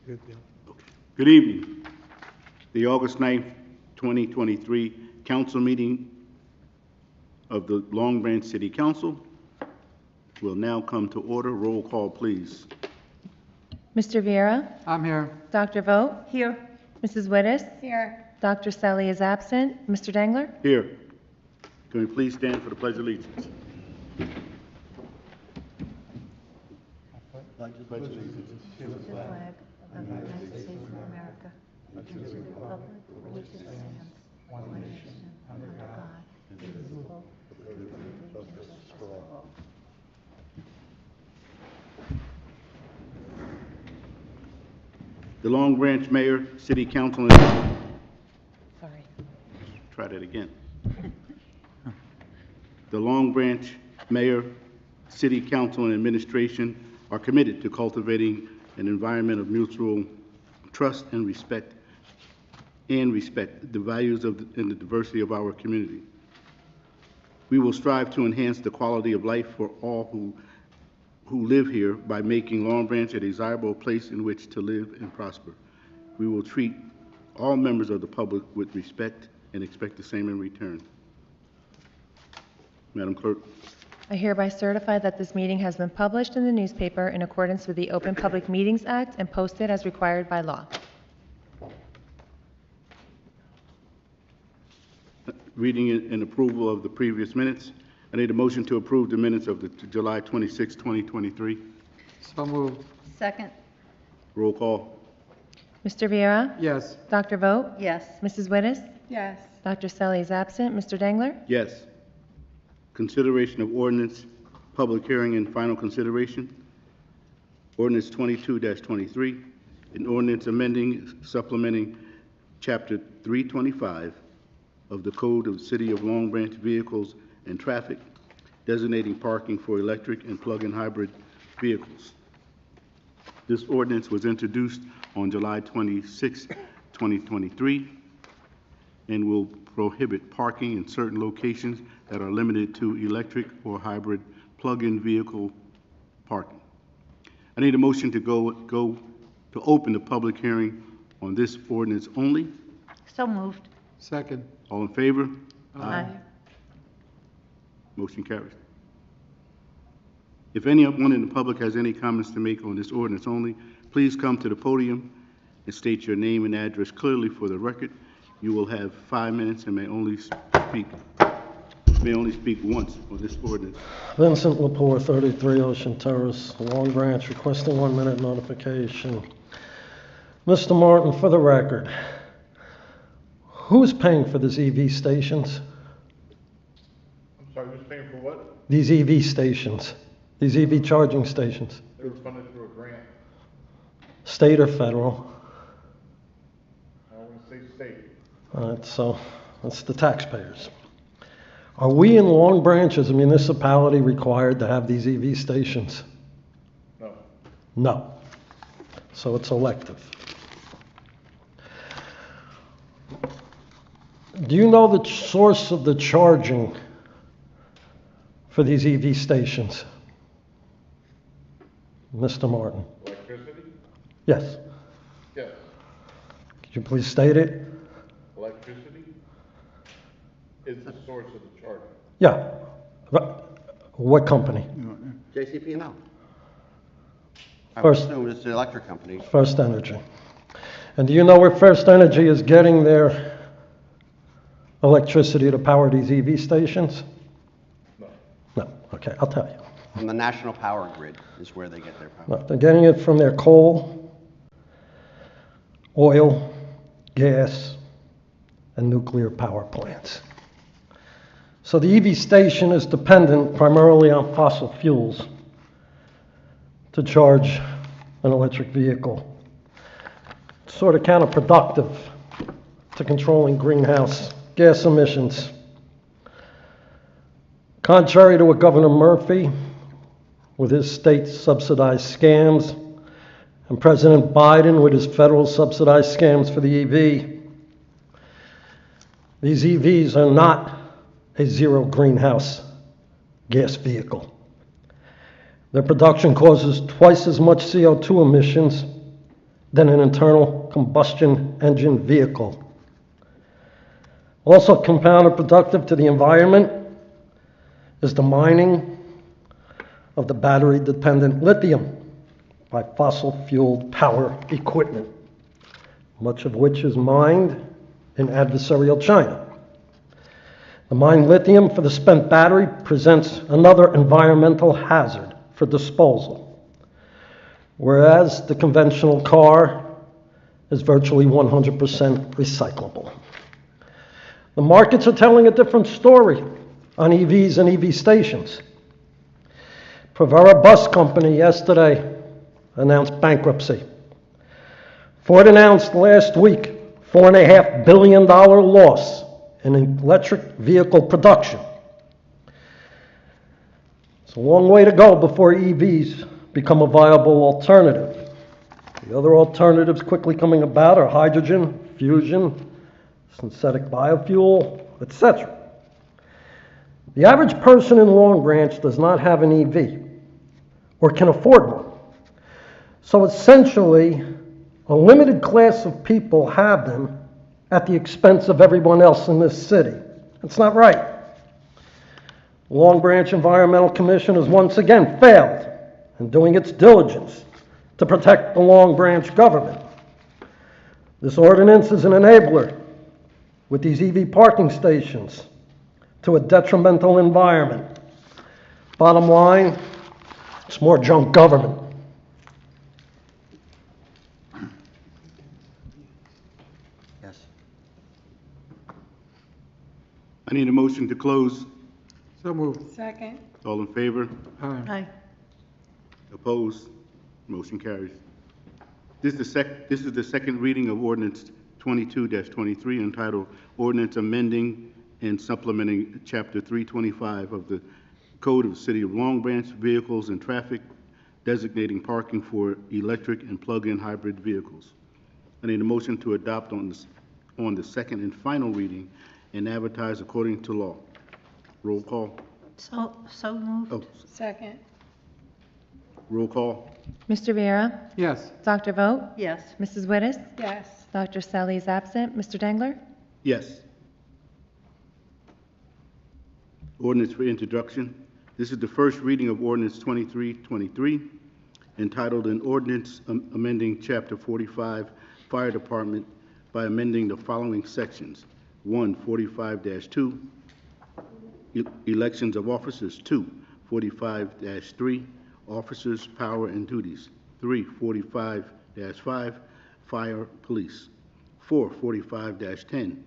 Good evening. The August 9th, 2023 council meeting of the Long Branch City Council will now come to order. Roll call, please. Mr. Vieira? I'm here. Dr. Vogt? Here. Mrs. Wittes? Here. Dr. Selly is absent. Mr. Dangler? Here. Can we please stand for the Pledge of Allegiance? Pledge allegiance. To the flag of the United States of America and to the republic for which it stands, one nation, under God, indivisible, with liberty and justice for all. The Long Branch Mayor, City Council, and... Sorry. Try that again. The Long Branch Mayor, City Council, and Administration are committed to cultivating an environment of mutual trust and respect the values and the diversity of our community. We will strive to enhance the quality of life for all who live here by making Long Branch a desirable place in which to live and prosper. We will treat all members of the public with respect and expect the same in return. Madam Clerk. I hereby certify that this meeting has been published in the newspaper in accordance with the Open Public Meetings Act and posted as required by law. Reading and approval of the previous minutes. I need a motion to approve the minutes of the July 26, 2023. So moved. Second. Roll call. Mr. Vieira? Yes. Dr. Vogt? Yes. Mrs. Wittes? Yes. Dr. Selly is absent. Mr. Dangler? Yes. Consideration of ordinance, public hearing and final consideration. Ordinance 22-23, an ordinance amending, supplementing Chapter 325 of the Code of the City of Long Branch Vehicles and Traffic, designating parking for electric and plug-in hybrid vehicles. This ordinance was introduced on July 26, 2023, and will prohibit parking in certain locations that are limited to electric or hybrid plug-in vehicle parking. I need a motion to to open the public hearing on this ordinance only. So moved. Second. All in favor? Aye. Motion carries. If anyone in the public has any comments to make on this ordinance only, please come to the podium and state your name and address clearly for the record. You will have 5 minutes and may only speak once on this ordinance. Vincent Lepore, 33 Ocean Terrace, Long Branch, requesting 1 minute notification. Mr. Martin, for the record, who's paying for these EV stations? I'm sorry, who's paying for what? These EV stations, these EV charging stations, They were funded through a grant. state or federal? I want to say state. All right, so that's the taxpayers. Are we in Long Branch as a municipality required to have these EV stations? No. No. So it's elective. Do you know the source of the charging for these EV stations? Mr. Martin? Electricity? Yes. Yes. Could you please state it? Electricity is the source of the charge. Yeah. What company? JCP&L. I First- assume it's the electric company. First Energy. And do you know where First Energy is getting their electricity to power these EV stations? No. No. Okay, I'll tell you. From the national power grid is where they get their power. No, they're getting it from their coal, oil, gas, and nuclear power plants. So the EV station is dependent primarily on fossil fuels to charge an electric vehicle. It's sort of counterproductive to controlling greenhouse gas emissions. Contrary to what Governor Murphy, with his state subsidized scams, and President Biden with his federal subsidized scams for the EV, these EVs are not a zero greenhouse gas vehicle. Their production causes twice as much CO2 emissions than an internal combustion engine vehicle. Also counterproductive to the environment is the mining of the battery-dependent lithium by fossil-fueled power equipment, much of which is mined in adversarial China. The mined lithium for the spent battery presents another environmental hazard for disposal, whereas the conventional car is virtually 100% recyclable. The markets are telling a different story on EVs and EV stations. Provera Bus Company yesterday announced bankruptcy. Ford announced last week $4.5 billion loss in electric vehicle production. It's a long way to go before EVs become a viable alternative. The other alternatives quickly coming about are hydrogen, fusion, synthetic biofuel, etc. The average person in Long Branch does not have an EV or can afford one. So essentially, a limited class of people have them at the expense of everyone else in this city. That's not right. The Long Branch Environmental Commission has once again failed in doing its diligence to protect the Long Branch government. This ordinance is an enabler with these EV parking stations to a detrimental environment. Bottom line, it's more junk government. Yes. I need a motion to close. So moved. Second. All in favor? Aye. Opposed? Motion carries. This is the second reading of ordinance 22-23 entitled Ordinance Amending and Supplementing Chapter 325 of the Code of the City of Long Branch, Vehicles and Traffic, designating parking for electric and plug-in hybrid vehicles. I need a motion to adopt on the second and final reading and advertise according to law. Roll call. So moved. Oh, Second. roll call. Mr. Viera? Yes. Dr. Vogt? Yes. Mrs. Wittes? Yes. Dr. Selly is absent. Mr. Dangler? Yes. Ordinance for introduction. This is the first reading of ordinance 2323, entitled an ordinance amending chapter 45 Fire Department by amending the following sections. 1, 45-2, elections of officers. 2, 45-3, officers, power and duties. 3, 45-5, fire, police. 4, 45-10,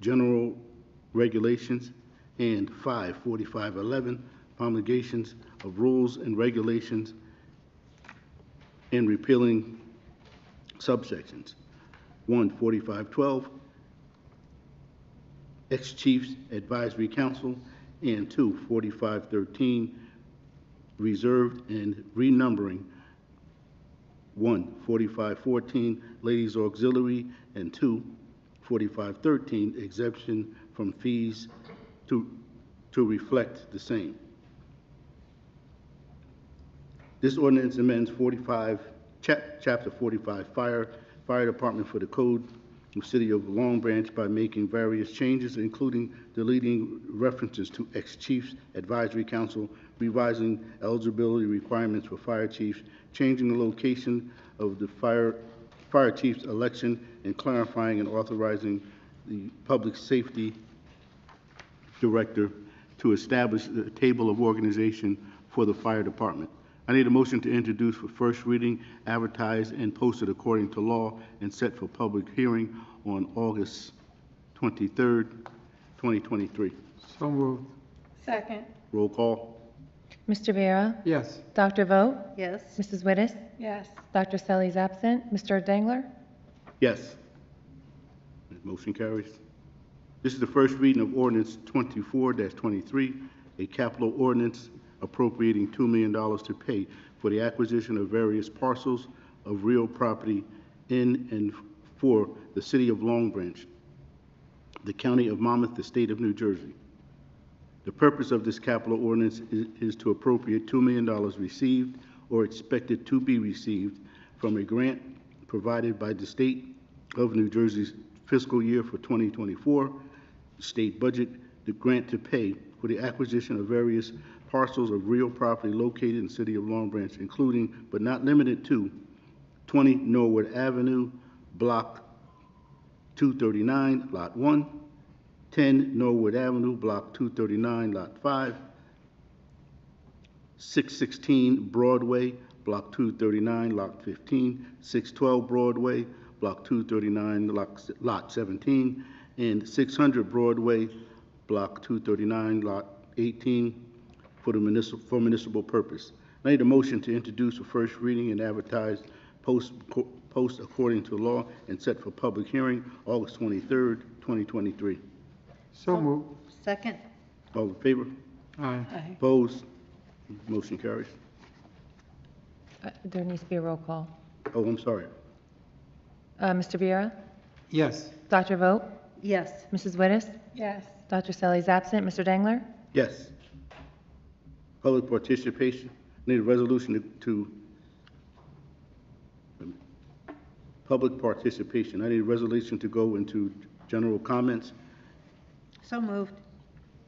general regulations. And 5, 4511, promulgations of rules and regulations and repealing subsections. 1, 4512, ex-chiefs advisory council, and 2, 4513, reserved and renumbering. 1, 4514, ladies auxiliary, and 2, 4513, exemption from fees to reflect the same. This ordinance amends chapter 45 fire department for the code of City of Long Branch by making various changes, including deleting references to ex-chiefs advisory council, revising eligibility requirements for fire chiefs, changing the location of the fire chief's election, and clarifying and authorizing the public safety director to establish a table of organization for the fire department. I need a motion to introduce for first reading, advertised and posted according to law, and set for public hearing on August 23rd, 2023. So moved. Second. Roll call. Mr. Viera? Yes. Dr. Vogt? Yes. Mrs. Wittes? Yes. Dr. Selly is absent. Mr. Dangler? Yes. Motion carries. This is the first reading of ordinance 24-23, a capital ordinance appropriating $2 million to pay for the acquisition of various parcels of real property in and for the City of Long Branch, the County of Monmouth, the State of New Jersey. The purpose of this capital ordinance is to appropriate $2 million received or expected to be received from a grant provided by the state of New Jersey's fiscal year for 2024, the state budget, the grant to pay for the acquisition of various parcels of real property located in the city of Long Branch, including but not limited to 20 Norwood Avenue, Block 239, Lot 1, 10 Norwood Avenue, Block 239, Lot 5, 616 Broadway, Block 239, Lot 15, 612 Broadway, Block 239, Lot 17, and 600 Broadway, Block 239, Lot 18, for municipal purpose. I need a motion to introduce for first reading and advertise post according to law and set for public hearing August 23rd, 2023. So moved. Second. All in favor? Aye. Opposed? Motion carries. There needs to be a roll call. Oh, I'm sorry. Mr. Viera? Yes. Dr. Vogt? Yes. Mrs. Wittes? Yes. Dr. Selly is absent. Mr. Dangler? Yes. Public participation. Need a resolution to public participation. I need a resolution to go into general comments. So moved.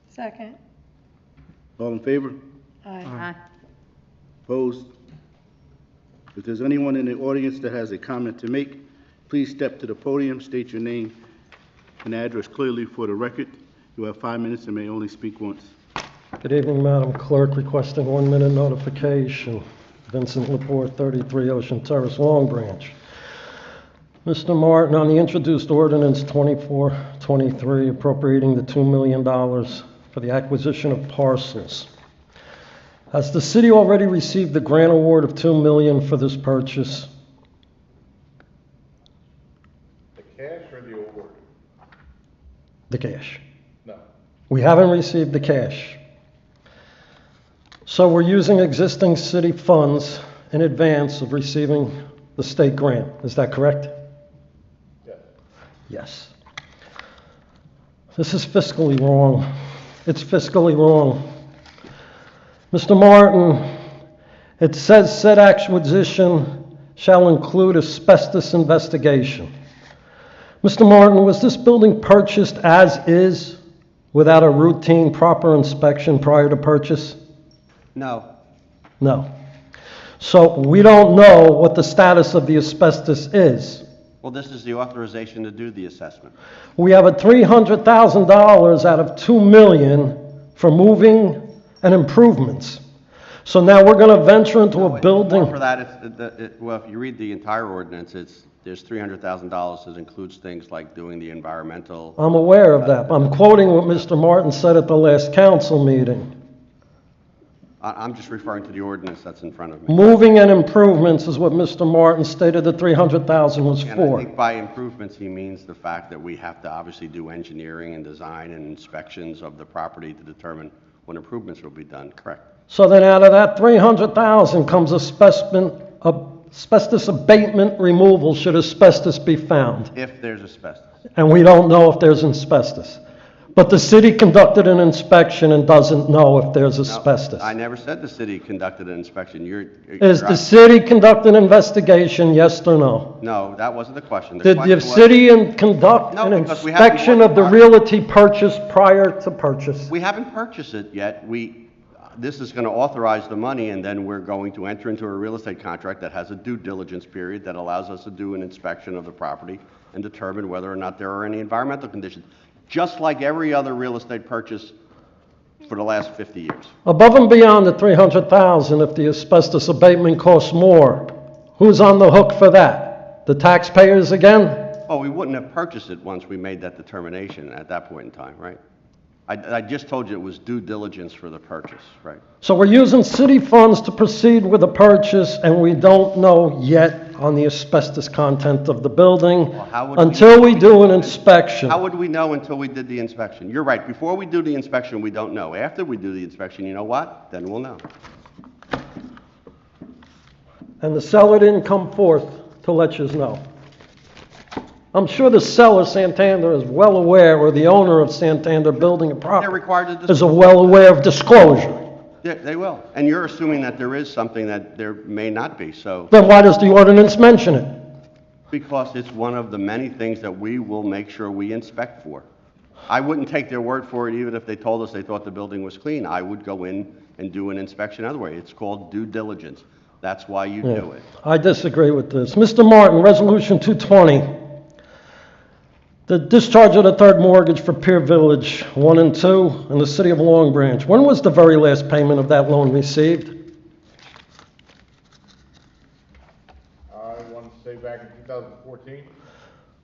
Second. All in favor? Aye. Opposed? If there's anyone in the audience that has a comment to make, please step to the podium, state your name and address clearly for the record. You have 5 minutes and may only speak once. Good evening, Madam Clerk, requesting 1 minute notification. Vincent Lepore, 33 Ocean Terrace, Long Branch. Mr. Martin, on the introduced ordinance 2423 appropriating the $2 million for the acquisition of parcels, has the city already received the grant award of $2 million for this purchase? The cash or the award? The cash. No. We haven't received the cash. So we're using existing city funds in advance of receiving the state grant. Is that correct? Yes. Yes. This is fiscally wrong. It's fiscally wrong. Mr. Martin, it says said acquisition shall include asbestos investigation. Mr. Martin, was this building purchased as is without a routine proper inspection prior to purchase? No. No. So we don't know what the status of the asbestos is. Well, this is the authorization to do the assessment. We have a $300,000 out of $2 million for moving and improvements. So now we're going to venture into a building. For that, well, if you read the entire ordinance, there's $300,000 that includes things like doing the environmental. I'm aware of that. I'm quoting what Mr. Martin said at the last council meeting. I'm just referring to the ordinance that's in front of me. Moving and improvements is what Mr. Martin stated the $300,000 was And I for. think by improvements, he means the fact that we have to obviously do engineering and design and inspections of the property to determine when improvements will be done, correct? So then out of that $300,000 comes asbestos abatement removal should asbestos be found. If there's asbestos. And we don't know if there's asbestos. But the city conducted an inspection and doesn't know if there's No, asbestos. I never said the city conducted an inspection. Is the city conduct an investigation, yes or no? No, that wasn't the question. The Did the question was- city conduct No, an because we haven't inspection bought of the the realty purchase prior to purchase? We haven't purchased it yet. This is going to authorize the money, and then we're going to enter into a real estate contract that has a due diligence period that allows us to do an inspection of the property and determine whether or not there are any environmental conditions, just like every other real estate purchase for the last 50 years. Above and beyond the $300,000, if the asbestos abatement costs more, who's on the hook for that? The taxpayers again? Oh, we wouldn't have purchased it once we made that determination at that point in time, right? I just told you it was due diligence for the purchase, right? So we're using city funds to proceed with the purchase, and we don't know yet on the asbestos content of the building Well, how would we until know? we do an inspection. How would we know until we did the inspection? You're right, before we do the inspection, we don't know. After we do the inspection, you know what? Then we'll know. And the seller didn't come forth to let you know. I'm sure the seller, Santander, is well aware, or the owner of Santander Building and They're Property required to is disclose. well aware of disclosure. Yeah, they will. And you're assuming that there is something that there may not be, so. Then why does the ordinance mention it? Because it's one of the many things that we will make sure we inspect for. I wouldn't take their word for it even if they told us they thought the building was clean. I would go in and do an inspection other way. It's called due diligence. That's why you do it. I disagree with this. Mr. Martin, Resolution 220, the discharge of the third mortgage for Pier Village 1 and 2 in the city of Long Branch. When was the very last payment of that loan received? I want to say back in 2014,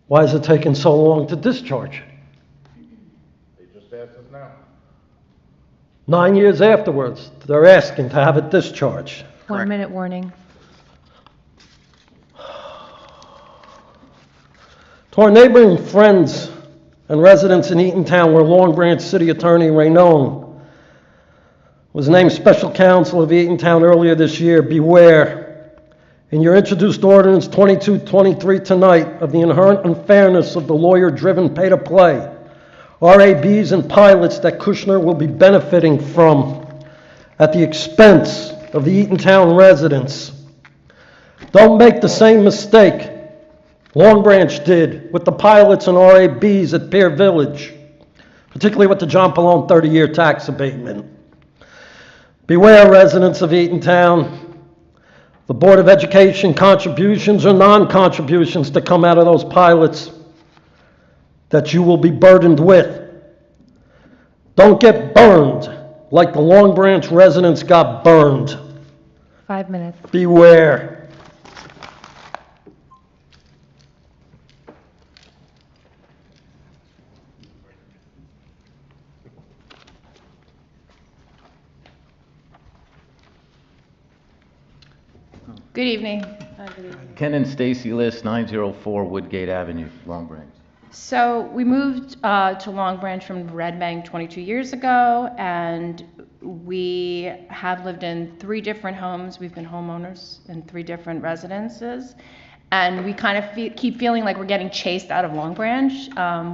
Why is it taking so long to discharge? they just asked us now. 9 years afterwards, they're asking to have it discharged. 1 minute warning. To our neighboring friends and residents in Eatontown, where Long Branch City Attorney Raynone was named special counsel of Eatontown earlier this year, beware. In your introduced ordinance 2223 tonight of the inherent unfairness of the lawyer-driven pay-to-play, RABs and pilots that Kushner will be benefiting from at the expense of the Eatontown residents. Don't make the same mistake Long Branch did with the pilots and RABs at Pier Village, particularly with the John Pallone 30-year tax abatement. Beware, residents of Eatontown. The Board of Education contributions or non-contributions that come out of those pilots that you will be burdened with. Don't get burned like the Long Branch residents got burned. 5 minutes. Beware. Good evening. Ken and Stacy List, 904 Woodgate Avenue, Long Branch. So we moved to Long Branch from Red Bank 22 years ago, and we have lived in 3 different homes. We've been homeowners in 3 different residences, and we kind of keep feeling like we're getting chased out of Long Branch.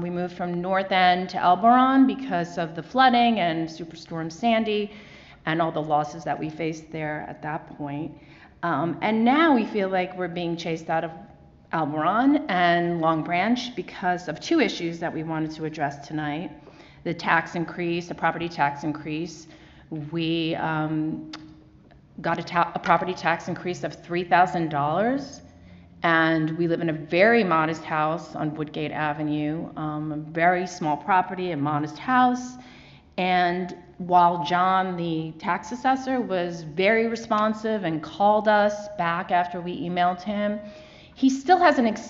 We moved from North End to Elberon because of the flooding and Superstorm Sandy and all the losses that we faced there at that point. And now we feel like we're being chased out of Elberon and Long Branch because of 2 issues that we wanted to address tonight. The tax increase, the property tax increase. We got a property tax increase of $3,000, and we live in a very modest house on Woodgate Avenue, a very small property, a modest house. And while John, the tax assessor, was very responsive and called us back after we emailed him, he still hasn't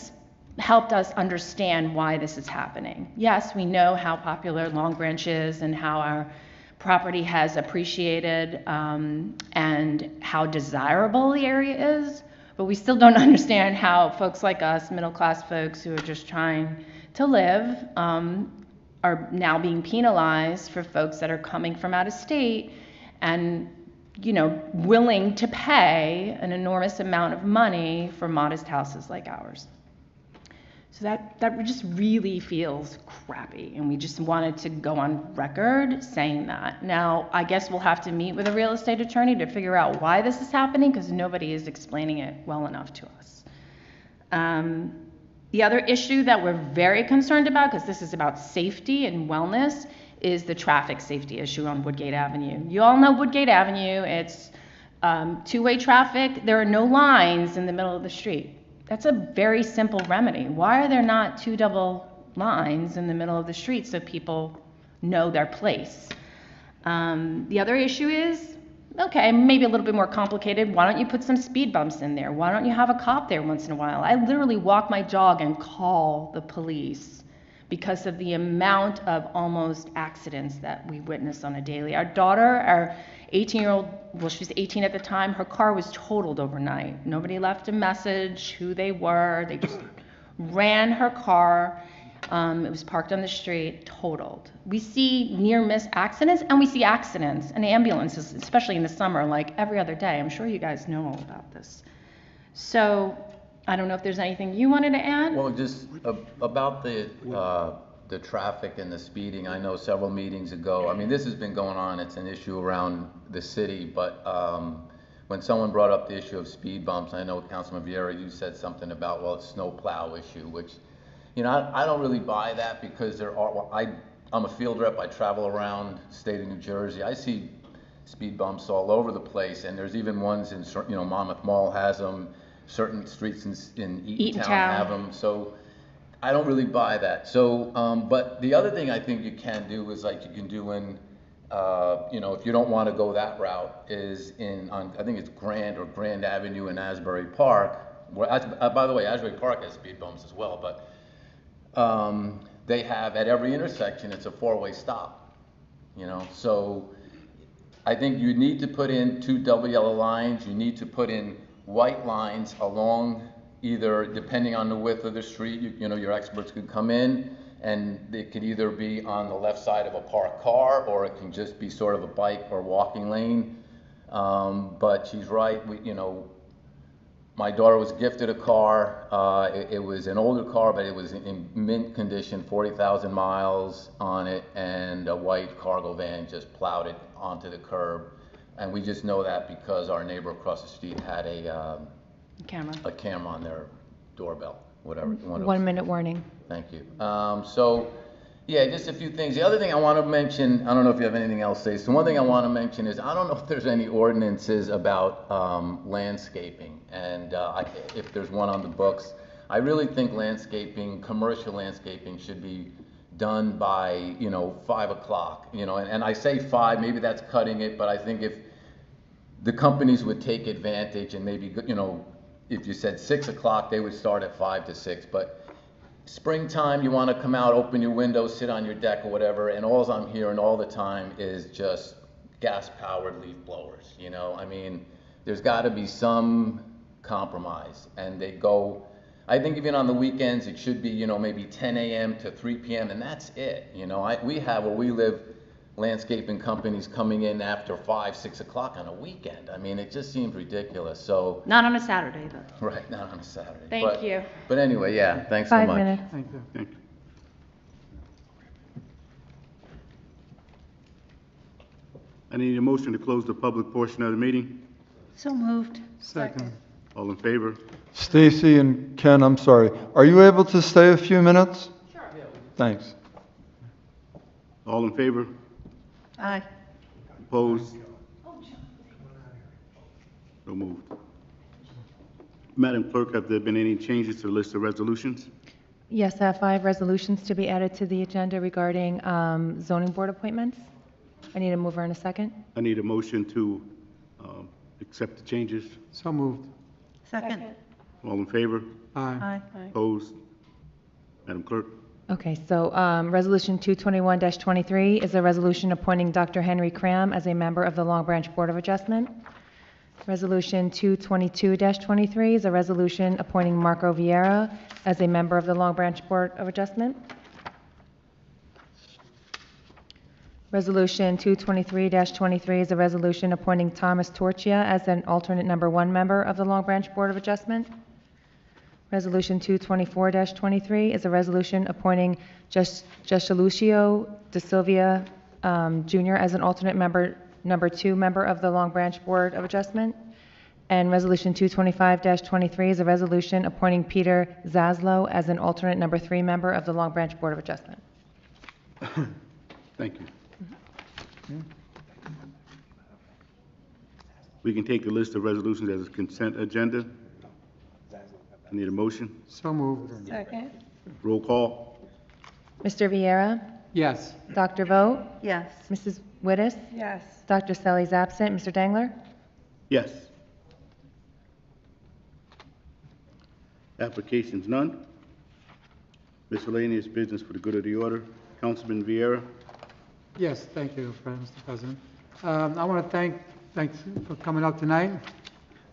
helped us understand why this is happening. Yes, we know how popular Long Branch is and how our property has appreciated and how desirable the area is, but we still don't understand how folks like us, middle-class folks who are just trying to live, are now being penalized for folks that are coming from out of state and, you know, willing to pay an enormous amount of money for modest houses like ours. So that just really feels crappy, and we just wanted to go on record saying that. Now, I guess we'll have to meet with a real estate attorney to figure out why this is happening, because nobody is explaining it well enough to us. The other issue that we're very concerned about, because this is about safety and wellness, is the traffic safety issue on Woodgate Avenue. You all know Woodgate Avenue. It's 2-way traffic. There are no lines in the middle of the street. That's a very simple remedy. Why are there not 2 double lines in the middle of the street so people know their place? The other issue is, okay, maybe a little bit more complicated. Why don't you put some speed bumps in there? Why don't you have a cop there once in a while? I literally walk my dog and call the police because of the amount of almost accidents that we witness on a daily. Our daughter, our 18-year-old, well, she was 18 at the time, her car was totaled overnight. Nobody left a message who they were. They just ran her car. It was parked on the street, totaled. We see near-miss accidents, and we see accidents and ambulances, especially in the summer, like every other day. I'm sure you guys know all about this. So I don't know if there's anything you wanted to add? Well, just about the traffic and the speeding, I know several meetings ago, I mean, this has been going on, it's an issue around the city, but when someone brought up the issue of speed bumps, I know Councilman Vieira, you said something about, well, it's snow plow issue, which, you know, I don't really buy that because there are, well, I'm a field rep, I travel around the state of New Jersey, I see speed bumps all over the place, and there's even ones in, you know, Monmouth Mall has them, certain streets in Eatontown have them, so I don't really buy that. So, but the other thing I think you can do is like you can do in, you know, if you don't want to go that route, is I think it's Grand Avenue in Asbury Park. By the way, Asbury Park has speed bumps as well, but they have at every intersection, it's a four-way stop, you know, so I think you need to put in 2 double yellow lines, you need to put in white lines along either, depending on the width of the street, you know, your experts could come in and it could either be on the left side of a parked car or it can just be sort of a bike or walking lane. But she's right, you know, my daughter was gifted a car. It was an older car, but it was in mint condition, 40,000 miles on it, and a white cargo van just plowed it onto the curb. And we just know that because our neighbor across the street had a camera on their doorbell, whatever. 1 minute warning. Thank you. So, yeah, just a few things. The other thing I want to mention, I don't know if you have anything else to say. So one thing I want to mention is I don't know if there's any ordinances about landscaping, and if there's one on the books. I really think landscaping, commercial landscaping, should be done by, you know, 5 o'clock. You know, and I say 5, maybe that's cutting it, but I think if the companies would take advantage and maybe, you know, if you said 6 o'clock, they would start at 5 to 6. But springtime, you want to come out, open your windows, sit on your deck or whatever, and all I'm hearing all the time is just gas-powered leaf blowers, you know? I mean, there's got to be some compromise, and they go, I think even on the weekends, it should be, you know, maybe 10 a.m. to 3 p.m., and that's it, you know? We have, where we live, landscaping companies coming in after 5, 6 o'clock on a weekend. I mean, it just seems ridiculous, so. Not on a Saturday, though. Right, not on a Saturday. Thank you. But anyway, yeah, thanks so 5 much. minutes. Thank you. I need a motion to close the public portion of the meeting. So moved. Second. All in favor? Stacy and Ken, I'm sorry. Are you able to stay a few minutes? Sure. Thanks. All in favor? Aye. Opposed? So moved. Madam Clerk, have there been any changes to the list of resolutions? Yes, I have 5 resolutions to be added to the agenda regarding zoning board appointments. I need a mover and a second. I need a motion to accept the changes. So moved. Second. All in favor? Aye. Aye. Opposed? Madam Clerk? Okay, so Resolution 221-23 is a resolution appointing Dr. Henry Cram as a member of the Long Branch Board of Adjustment. Resolution 222-23 is a resolution appointing Marco Vieira as a member of the Long Branch Board of Adjustment. Resolution 223-23 is a resolution appointing Thomas Torchia as an alternate number 1 member of the Long Branch Board of Adjustment. Resolution 224-23 is a resolution appointing Lucio De Silva Jr. as an alternate number 2 member of the Long Branch Board of Adjustment. And Resolution 225-23 is a resolution appointing Peter Zaslow as an alternate number 3 member of the Long Branch Board of Adjustment. Thank you. We can take the list of resolutions as a consent agenda. I need a motion. So moved. Second. Roll call. Mr. Vieira? Yes. Dr. Vogt? Yes. Mrs. Wittes? Yes. Dr. Selly's absent. Mr. Dangler? Yes. Applications, none. Miscellaneous business for the good of the order. Councilman Vieira. Yes, thank you, Mr. President. I want to thanks for coming out tonight,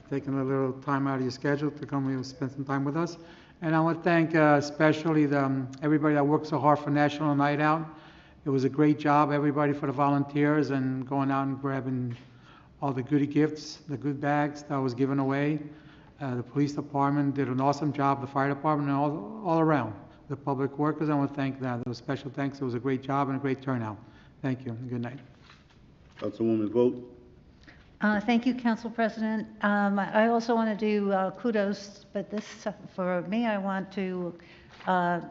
taking a little time out of your schedule to come and spend some time with us. And I want to thank especially everybody that worked so hard for National Night Out. It was a great job, everybody, for the volunteers and going out and grabbing all the goodie gifts, the good bags that was given away. The police department did an awesome job, the fire department, and all around. The public workers, I want to thank them. There was special thanks. It was a great job and a great turnout. Thank you, and good night. Councilwoman Vogt. Thank you, Council President. I also want to do kudos, but this, for me, I want to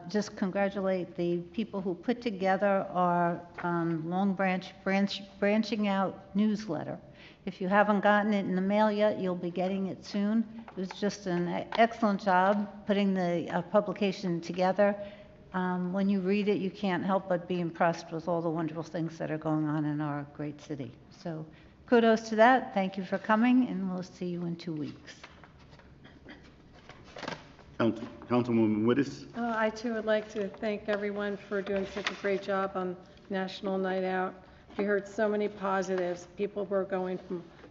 just congratulate the people who put together our Long Branching Out newsletter. If you haven't gotten it in the mail yet, you'll be getting it soon. It was just an excellent job putting the publication together. When you read it, you can't help but be impressed with all the wonderful things that are going on in our great city. So kudos to that. Thank you for coming, and we'll see you in 2 weeks. Councilwoman Wittes? I too would like to thank everyone for doing such a great job on National Night Out. We heard so many positives. People were going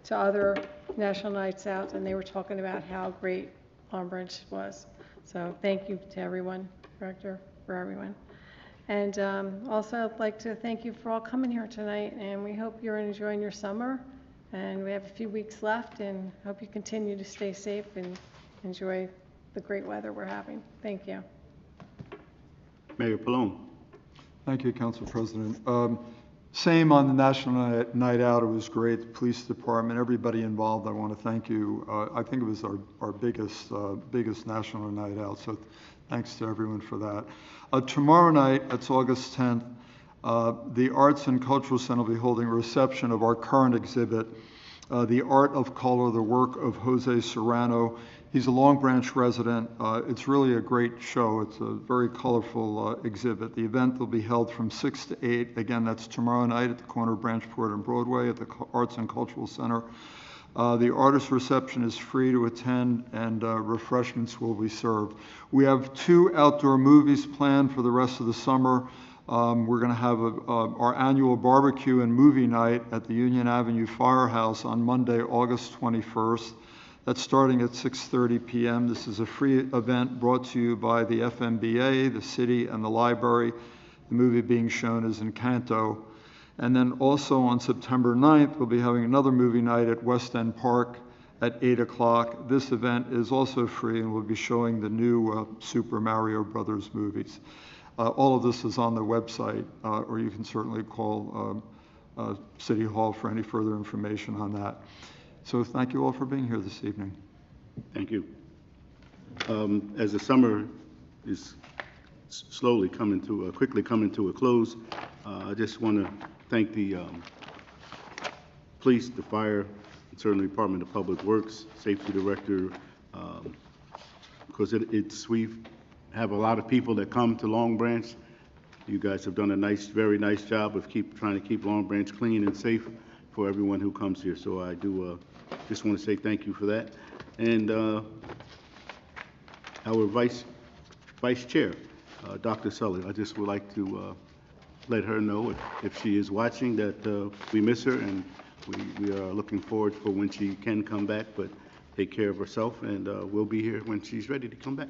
to other National Nights Out, and they were talking about how great Long Branch was. So thank you to everyone, Director, for everyone. And also I'd like to thank you for all coming here tonight, and we hope you're enjoying your summer. And we have a few weeks left, and hope you continue to stay safe and enjoy the great weather we're having. Thank you. Mayor Pallone? Thank you, Council President. Same on the National Night Out. It was great. The police department, everybody involved, I want to thank you. I think it was our biggest National Night Out, so thanks to everyone for that. Tomorrow night, it's August 10th, the Arts and Cultural Center will be holding a reception of our current exhibit, The Art of Color, the work of Jose Serrano. He's a Long Branch resident. It's really a great show. It's a very colorful exhibit. The event will be held from 6 to 8. Again, that's tomorrow night at the corner of Branchport and Broadway at the Arts and Cultural Center. The artist reception is free to attend, and refreshments will be served. We have 2 outdoor movies planned for the rest of the summer. We're going to have our annual barbecue and movie night at the Union Avenue Firehouse on Monday, August 21st. That's starting at 6:30 p.m. This is a free event brought to you by the FMBA, the city, and the library. The movie being shown is Encanto. And then also on September 9th, we'll be having another movie night at West End Park at 8 o'clock. This event is also free, and we'll be showing the new Super Mario Brothers movies. All of this is on the website, or you can certainly call City Hall for any further information on that. So thank you all for being here this evening. Thank you. As the summer is quickly coming to a close, I just want to thank the police, the fire, and certainly Department of Public Works, Safety Director, because we have a lot of people that come to Long Branch. You guys have done a very nice job of trying to keep Long Branch clean and safe for everyone who comes here. So I do just want to say thank you for that. And our Vice Chair, Dr. Sully, I just would like to let her know if she is watching that we miss her, and we are looking forward for when she can come back, but take care of herself, and we'll be here when she's ready to come back.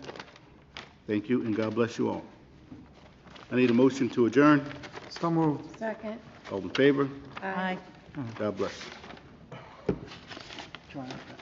Thank you, and God bless you all. I need a motion to adjourn. So moved. Second. All in favor? Aye. God bless. Join us.